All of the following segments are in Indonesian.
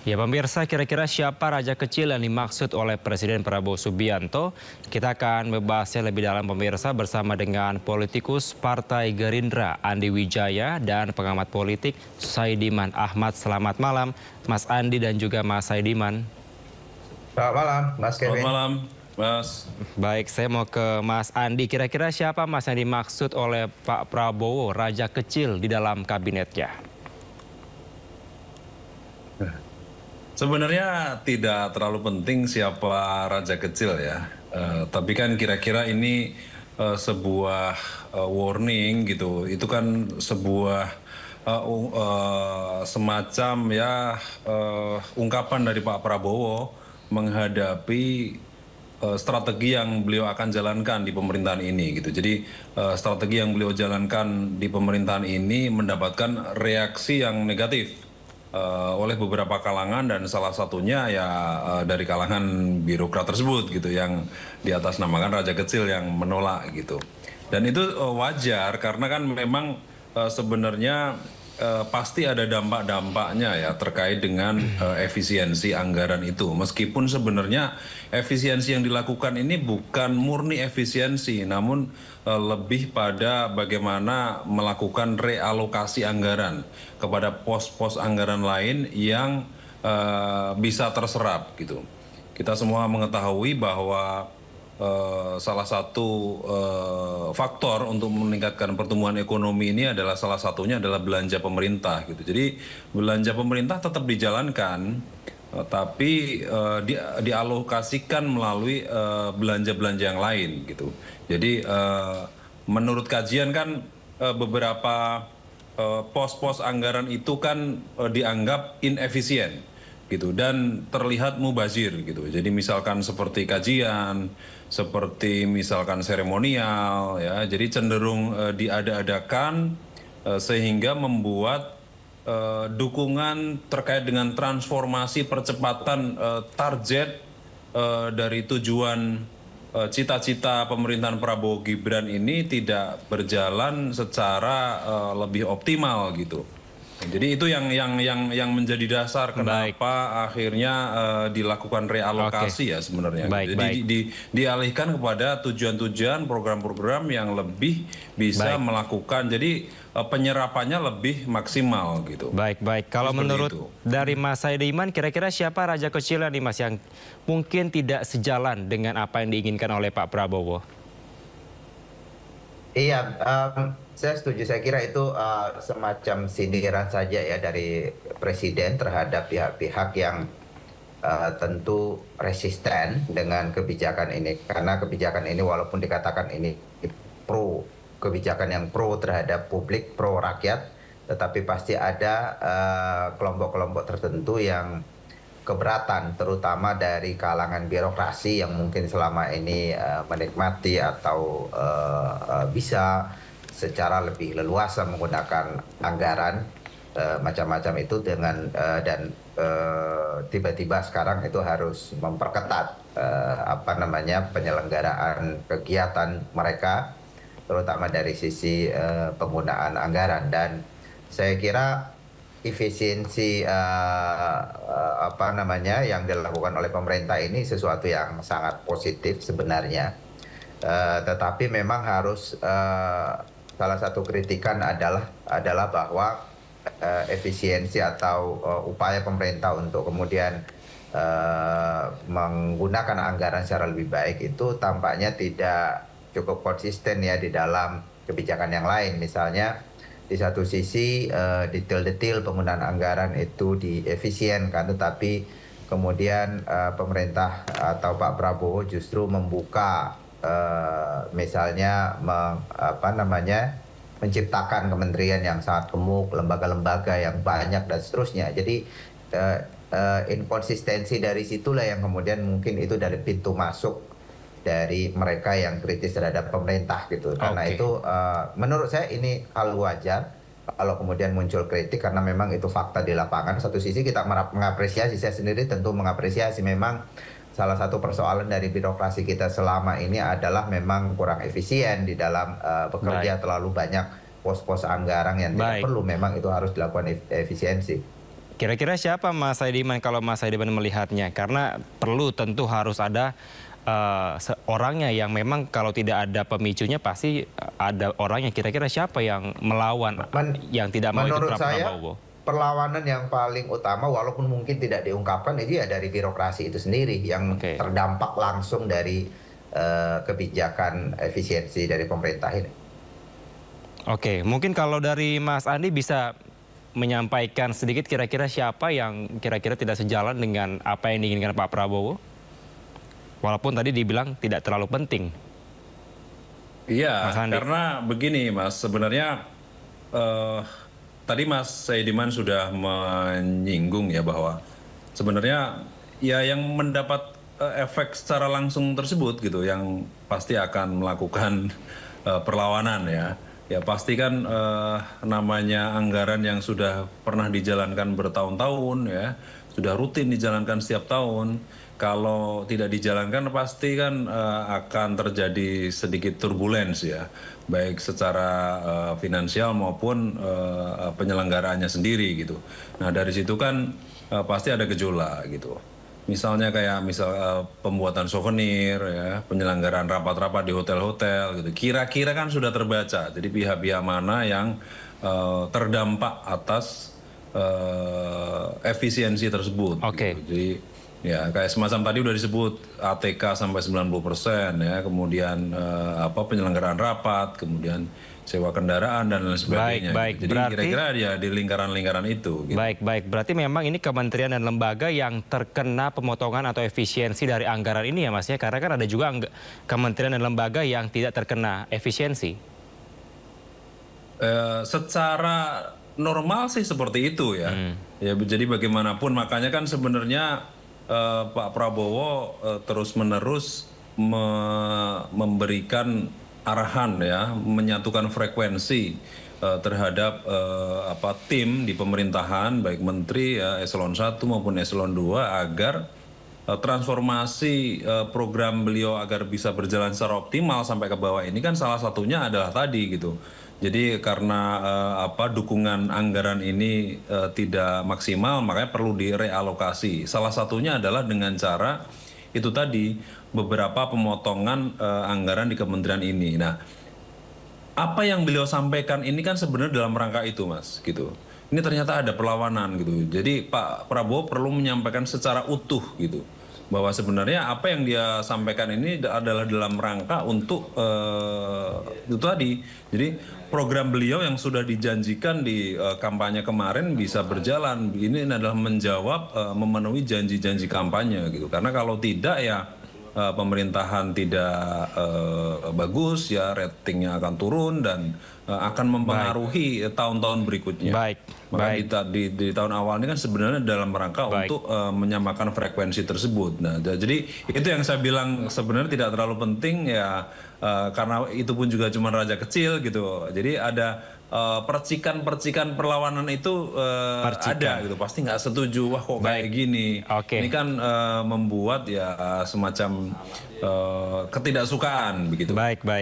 Ya pemirsa, kira-kira siapa raja kecil yang dimaksud oleh Presiden Prabowo Subianto? Kita akan membahasnya lebih dalam pemirsa bersama dengan politikus Partai Gerindra Andi Wijaya dan pengamat politik Saidiman Ahmad. Selamat malam Mas Andi dan juga Mas Saidiman. Selamat malam, Mas Selamat Kevin. malam, Mas. Baik, saya mau ke Mas Andi. Kira-kira siapa Mas yang dimaksud oleh Pak Prabowo raja kecil di dalam kabinetnya? Sebenarnya tidak terlalu penting siapa raja kecil ya. Tapi kan kira-kira ini sebuah warning gitu. Itu kan sebuah semacam ya ungkapan dari Pak Prabowo menghadapi strategi yang beliau akan jalankan di pemerintahan ini gitu. Jadi strategi yang beliau jalankan di pemerintahan ini mendapatkan reaksi yang negatif oleh beberapa kalangan, dan salah satunya ya dari kalangan birokrat tersebut gitu yang diatasnamakan raja kecil yang menolak gitu. Dan itu wajar karena kan memang sebenarnya pasti ada dampak-dampaknya ya terkait dengan efisiensi anggaran itu. Meskipun sebenarnya efisiensi yang dilakukan ini bukan murni efisiensi, namun lebih pada bagaimana melakukan realokasi anggaran kepada pos-pos anggaran lain yang bisa terserap gitu. Kita semua mengetahui bahwa salah satu faktor untuk meningkatkan pertumbuhan ekonomi ini adalah salah satunya adalah belanja pemerintah gitu. Jadi belanja pemerintah tetap dijalankan, tapi dialokasikan melalui belanja-belanja yang lain gitu. Jadi menurut kajian kan beberapa pos-pos anggaran itu kan dianggap inefisien gitu dan terlihat mubazir gitu. Jadi misalkan seperti kajian, seperti misalkan seremonial ya, jadi cenderung diada-adakan sehingga membuat dukungan terkait dengan transformasi percepatan target dari tujuan cita-cita pemerintahan Prabowo Gibran ini tidak berjalan secara lebih optimal gitu. Jadi itu yang menjadi dasar kenapa akhirnya dilakukan realokasi ya sebenarnya. Jadi dialihkan kepada tujuan-tujuan program-program yang lebih bisa melakukan. Jadi penyerapannya lebih maksimal gitu. Baik. Kalau menurut dari Mas Saidiman, kira-kira siapa raja kecil nih Mas yang mungkin tidak sejalan dengan apa yang diinginkan oleh Pak Prabowo? Iya, saya setuju. Saya kira itu semacam sindiran saja ya dari Presiden terhadap pihak-pihak yang tentu resisten dengan kebijakan ini. Karena kebijakan ini walaupun dikatakan ini kebijakan yang pro terhadap publik, pro rakyat, tetapi pasti ada kelompok-kelompok tertentu yang keberatan, terutama dari kalangan birokrasi yang mungkin selama ini menikmati atau bisa secara lebih leluasa menggunakan anggaran macam-macam itu dengan dan tiba-tiba sekarang itu harus memperketat penyelenggaraan kegiatan mereka, terutama dari sisi penggunaan anggaran. Dan saya kira efisiensi yang dilakukan oleh pemerintah ini sesuatu yang sangat positif sebenarnya, tetapi memang harus salah satu kritikan adalah bahwa efisiensi atau upaya pemerintah untuk kemudian menggunakan anggaran secara lebih baik itu tampaknya tidak cukup konsisten ya di dalam kebijakan yang lain. Misalnya di satu sisi detail-detail penggunaan anggaran itu diefisienkan, tetapi kemudian pemerintah atau Pak Prabowo justru membuka misalnya menciptakan kementerian yang sangat gemuk, lembaga-lembaga yang banyak dan seterusnya. Jadi inkonsistensi dari situlah yang kemudian mungkin itu dari pintu masuk dari mereka yang kritis terhadap pemerintah gitu. Karena itu menurut saya ini hal wajar kalau kemudian muncul kritik, karena memang itu fakta di lapangan. Satu sisi kita mengapresiasi, saya sendiri tentu mengapresiasi, memang salah satu persoalan dari birokrasi kita selama ini adalah memang kurang efisien di dalam bekerja. Terlalu banyak pos-pos anggaran yang tidak perlu, memang itu harus dilakukan efisiensi. Kira-kira siapa Mas Saidiman kalau Mas Saidiman melihatnya? Karena tentu harus ada orangnya yang memang kalau tidak ada pemicunya pasti ada orangnya. Kira-kira siapa yang melawan yang tidak mau ikut Menurut saya Prabowo? perlawanan yang paling utama walaupun mungkin tidak diungkapkan itu ya dari birokrasi itu sendiri yang terdampak langsung dari kebijakan efisiensi dari pemerintah ini. Oke, mungkin kalau dari Mas Andi bisa menyampaikan sedikit kira-kira siapa yang kira-kira tidak sejalan dengan apa yang diinginkan Pak Prabowo? Walaupun tadi dibilang tidak terlalu penting. Iya, karena begini Mas, sebenarnya tadi Mas Saidiman sudah menyinggung ya bahwa sebenarnya ya yang mendapat efek secara langsung tersebut gitu, yang pasti akan melakukan perlawanan ya. Ya pasti kan namanya anggaran yang sudah pernah dijalankan bertahun-tahun ya, sudah rutin dijalankan setiap tahun. Kalau tidak dijalankan pasti kan akan terjadi sedikit turbulens ya, baik secara finansial maupun penyelenggaraannya sendiri gitu. Nah dari situ kan pasti ada gejolak gitu. Misalnya kayak pembuatan souvenir, ya, penyelenggaraan rapat-rapat di hotel-hotel, gitu. Kira-kira kan sudah terbaca. Jadi pihak-pihak mana yang terdampak atas efisiensi tersebut. Oke. Gitu. Jadi ya kayak semacam tadi udah disebut ATK sampai 90% ya, kemudian penyelenggaraan rapat, kemudian sewa kendaraan dan lain sebagainya. Baik. Jadi kira-kira ya di lingkaran-lingkaran itu. Gitu. Baik. Berarti memang ini kementerian dan lembaga yang terkena pemotongan atau efisiensi dari anggaran ini ya Mas ya? Karena kan ada juga kementerian dan lembaga yang tidak terkena efisiensi. Secara normal sih seperti itu ya. Ya jadi bagaimanapun makanya kan sebenarnya Pak Prabowo terus-menerus memberikan arahan ya, menyatukan frekuensi terhadap tim di pemerintahan baik menteri ya eselon 1 maupun eselon 2 agar transformasi program beliau agar bisa berjalan secara optimal sampai ke bawah ini kan salah satunya adalah tadi gitu. Jadi karena dukungan anggaran ini tidak maksimal makanya perlu direalokasi. Salah satunya adalah dengan cara itu tadi beberapa pemotongan anggaran di kementerian ini. Nah, apa yang beliau sampaikan ini kan sebenarnya dalam rangka itu, Mas, gitu. Ini ternyata ada perlawanan gitu. Jadi Pak Prabowo perlu menyampaikan secara utuh gitu, bahwa sebenarnya apa yang dia sampaikan ini adalah dalam rangka untuk itu tadi. Jadi program beliau yang sudah dijanjikan di kampanye kemarin bisa berjalan. Ini adalah menjawab memenuhi janji-janji kampanye gitu. Karena kalau tidak ya pemerintahan tidak bagus ya, ratingnya akan turun dan akan mempengaruhi tahun-tahun berikutnya. Maka di tahun awal ini kan sebenarnya dalam rangka untuk menyamakan frekuensi tersebut. Nah, jadi itu yang saya bilang sebenarnya tidak terlalu penting ya, karena itu pun juga cuma raja kecil gitu. Jadi ada percikan-percikan perlawanan itu ada gitu, pasti nggak setuju, wah kok kayak gini. Ini kan membuat ya semacam ketidaksukaan begitu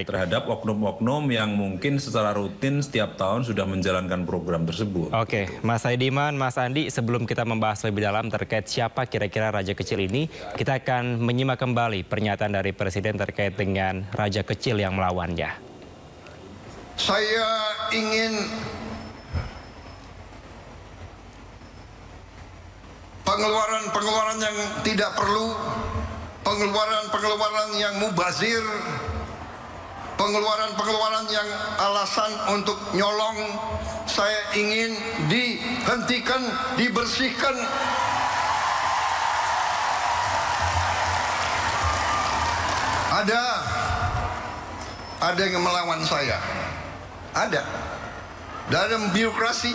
terhadap oknum-oknum yang mungkin secara rutin setiap tahun sudah menjalankan program tersebut. Oke, Mas Saidiman, Mas Andi, sebelum kita membahas lebih dalam terkait siapa kira-kira raja kecil ini, kita akan menyimak kembali pernyataan dari Presiden terkait dengan raja kecil yang melawannya. Saya ingin pengeluaran-pengeluaran yang tidak perlu, pengeluaran-pengeluaran yang mubazir, pengeluaran-pengeluaran yang alasan untuk nyolong, saya ingin dihentikan, dibersihkan. Ada yang melawan saya. Ada dalam birokrasi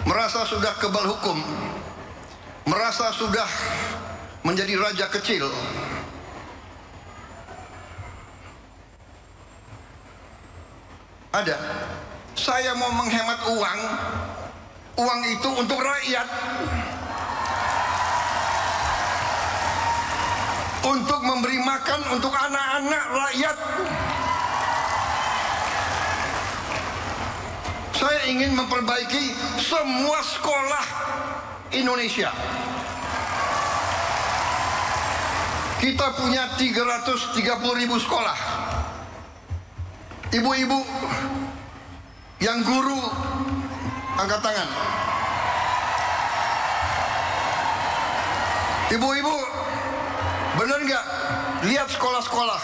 merasa sudah kebal hukum, merasa sudah menjadi raja kecil. Ada, saya mau menghemat uang itu untuk rakyat, untuk memberi makan untuk anak-anak rakyat. Saya ingin memperbaiki semua sekolah Indonesia. Kita punya 330.000 sekolah. Ibu-ibu yang guru, angkat tangan. Ibu-ibu, benar nggak? Lihat sekolah-sekolah.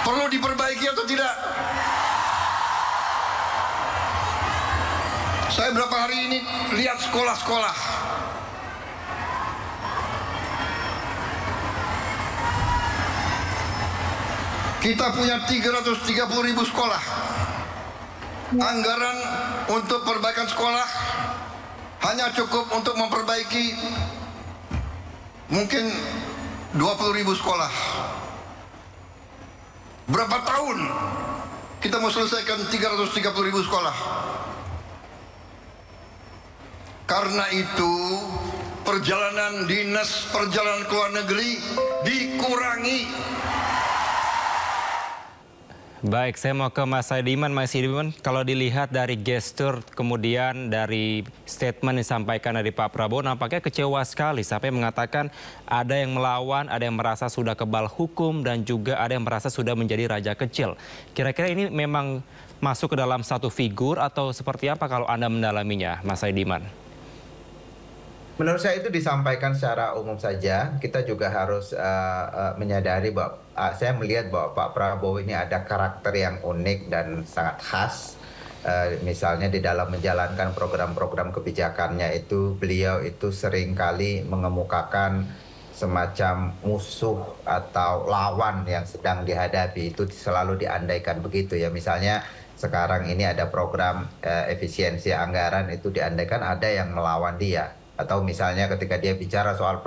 Perlu diperbaiki atau tidak? Saya berapa hari ini lihat sekolah-sekolah. Kita punya 330.000 sekolah. Anggaran untuk perbaikan sekolah hanya cukup untuk memperbaiki mungkin 20.000 sekolah. Berapa tahun kita mau selesaikan 330.000 sekolah? Karena itu perjalanan dinas perjalanan ke luar negeri dikurangi. Baik, saya mau ke Mas Saidiman. Mas Saidiman, kalau dilihat dari gestur kemudian dari statement yang disampaikan dari Pak Prabowo, nampaknya kecewa sekali sampai mengatakan ada yang melawan, ada yang merasa sudah kebal hukum, dan juga ada yang merasa sudah menjadi raja kecil. Kira-kira ini memang masuk ke dalam satu figur atau seperti apa kalau Anda mendalaminya, Mas Saidiman? Menurut saya itu disampaikan secara umum saja. Kita juga harus menyadari bahwa saya melihat bahwa Pak Prabowo ini ada karakter yang unik dan sangat khas. Misalnya di dalam menjalankan program-program kebijakannya itu, beliau itu seringkali mengemukakan semacam musuh atau lawan yang sedang dihadapi. Itu selalu diandaikan begitu ya. Misalnya sekarang ini ada program efisiensi anggaran, itu diandaikan ada yang melawan dia. Atau misalnya ketika dia bicara soal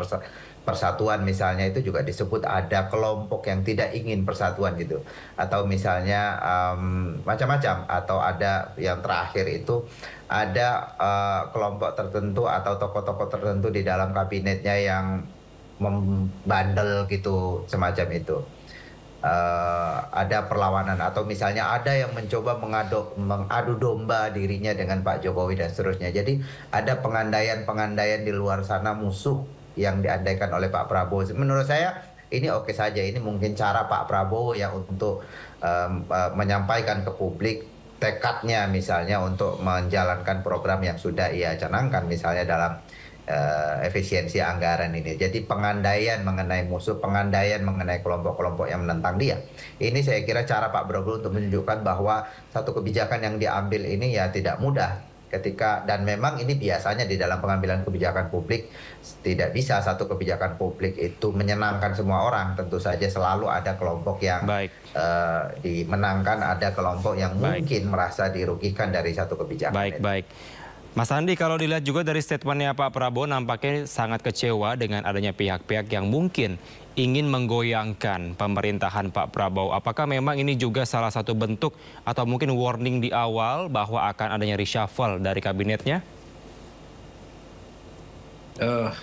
persatuan misalnya, itu juga disebut ada kelompok yang tidak ingin persatuan gitu. Atau misalnya macam-macam. Atau ada yang terakhir itu ada kelompok tertentu atau tokoh-tokoh tertentu di dalam kabinetnya yang membandel gitu, semacam itu. Ada perlawanan, atau misalnya ada yang mencoba mengadu domba dirinya dengan Pak Jokowi dan seterusnya. Jadi ada pengandaian-pengandaian di luar sana, musuh yang diandaikan oleh Pak Prabowo. Menurut saya ini oke saja. Ini mungkin cara Pak Prabowo ya untuk menyampaikan ke publik tekadnya, misalnya untuk menjalankan program yang sudah ia canangkan, misalnya dalam efisiensi anggaran ini. Jadi pengandaian mengenai musuh, pengandaian mengenai kelompok-kelompok yang menentang dia. Ini saya kira cara Pak Prabowo untuk menunjukkan bahwa satu kebijakan yang diambil ini ya tidak mudah ketika, dan memang ini biasanya di dalam pengambilan kebijakan publik tidak bisa satu kebijakan publik itu menyenangkan semua orang. Tentu saja selalu ada kelompok yang dimenangkan, ada kelompok yang mungkin merasa dirugikan dari satu kebijakan. Baik. Mas Andi, kalau dilihat juga dari statementnya Pak Prabowo, nampaknya sangat kecewa dengan adanya pihak-pihak yang mungkin ingin menggoyangkan pemerintahan Pak Prabowo. Apakah memang ini juga salah satu bentuk atau mungkin warning di awal bahwa akan adanya reshuffle dari kabinetnya?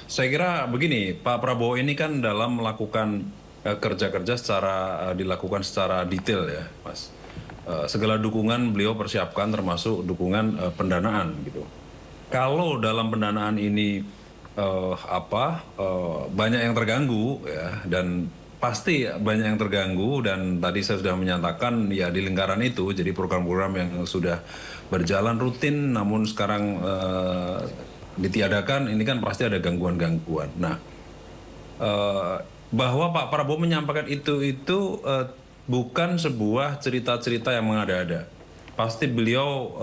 Saya kira begini, Pak Prabowo ini kan dalam melakukan kerja-kerja dilakukan secara detail ya, Mas. Segala dukungan beliau persiapkan, termasuk dukungan pendanaan gitu. Kalau dalam pendanaan ini banyak yang terganggu ya, dan pasti banyak yang terganggu, dan tadi saya sudah menyatakan ya di lingkaran itu, jadi program-program yang sudah berjalan rutin namun sekarang ditiadakan, ini kan pasti ada gangguan-gangguan. Nah, bahwa Pak Prabowo menyampaikan itu bukan sebuah cerita-cerita yang mengada-ada. Pasti beliau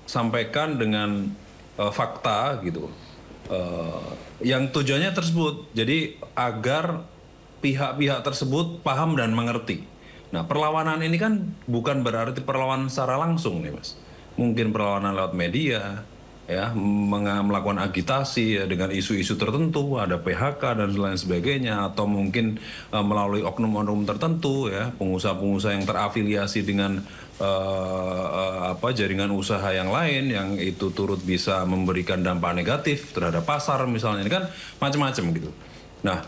sampaikan dengan fakta gitu, yang tujuannya tersebut. Jadi agar pihak-pihak tersebut paham dan mengerti. Nah, perlawanan ini kan bukan berarti perlawanan secara langsung nih, Mas. Mungkin perlawanan lewat media, ya, melakukan agitasi ya, dengan isu-isu tertentu, ada PHK dan lain sebagainya, atau mungkin melalui oknum-oknum tertentu, ya, pengusaha-pengusaha yang terafiliasi dengan jaringan usaha yang lain, yang itu turut bisa memberikan dampak negatif terhadap pasar misalnya, ini kan macam-macam gitu. Nah,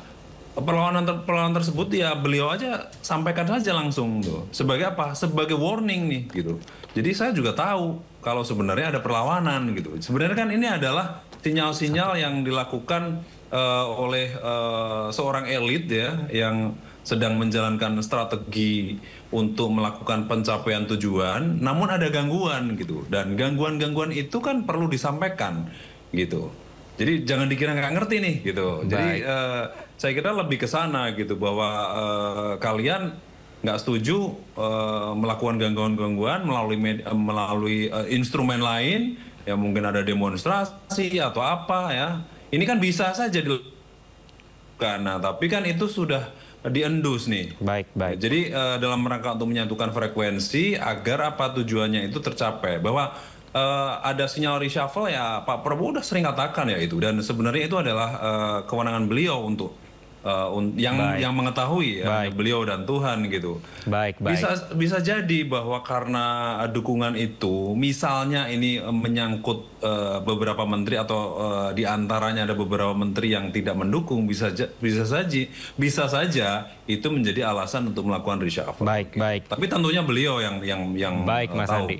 perlawanan tersebut ya beliau aja sampaikan saja langsung tuh. Sebagai apa? Sebagai warning nih gitu. Jadi saya juga tahu kalau sebenarnya ada perlawanan gitu. Sebenarnya kan ini adalah sinyal-sinyal yang dilakukan oleh seorang elit ya yang sedang menjalankan strategi untuk melakukan pencapaian tujuan, namun ada gangguan gitu. Dan gangguan-gangguan itu kan perlu disampaikan gitu. Jadi jangan dikira nggak ngerti nih gitu. Jadi saya kira lebih ke sana gitu bahwa kalian nggak setuju melakukan gangguan-gangguan melalui instrumen lain ya, mungkin ada demonstrasi atau apa ya. Ini kan bisa saja dilakukan. Nah, tapi kan itu sudah diendus nih. Baik. Jadi dalam rangka untuk menyatukan frekuensi agar apa tujuannya itu tercapai, bahwa ada sinyal reshuffle ya Pak Prabowo udah sering katakan ya itu, dan sebenarnya itu adalah kewenangan beliau untuk yang mengetahui ya, beliau dan Tuhan gitu. Baik. Bisa jadi bahwa karena dukungan itu, misalnya ini menyangkut beberapa menteri atau di antaranya ada beberapa menteri yang tidak mendukung, bisa saja itu menjadi alasan untuk melakukan reshuffle. Baik. Tapi tentunya beliau yang baik, Mas tahu. Andi.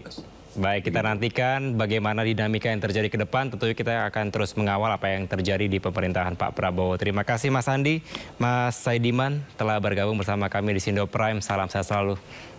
Baik, kita nantikan bagaimana dinamika yang terjadi ke depan. Tentunya kita akan terus mengawal apa yang terjadi di pemerintahan Pak Prabowo. Terima kasih Mas Andi, Mas Saidiman telah bergabung bersama kami di Sindo Prime. Salam sehat selalu.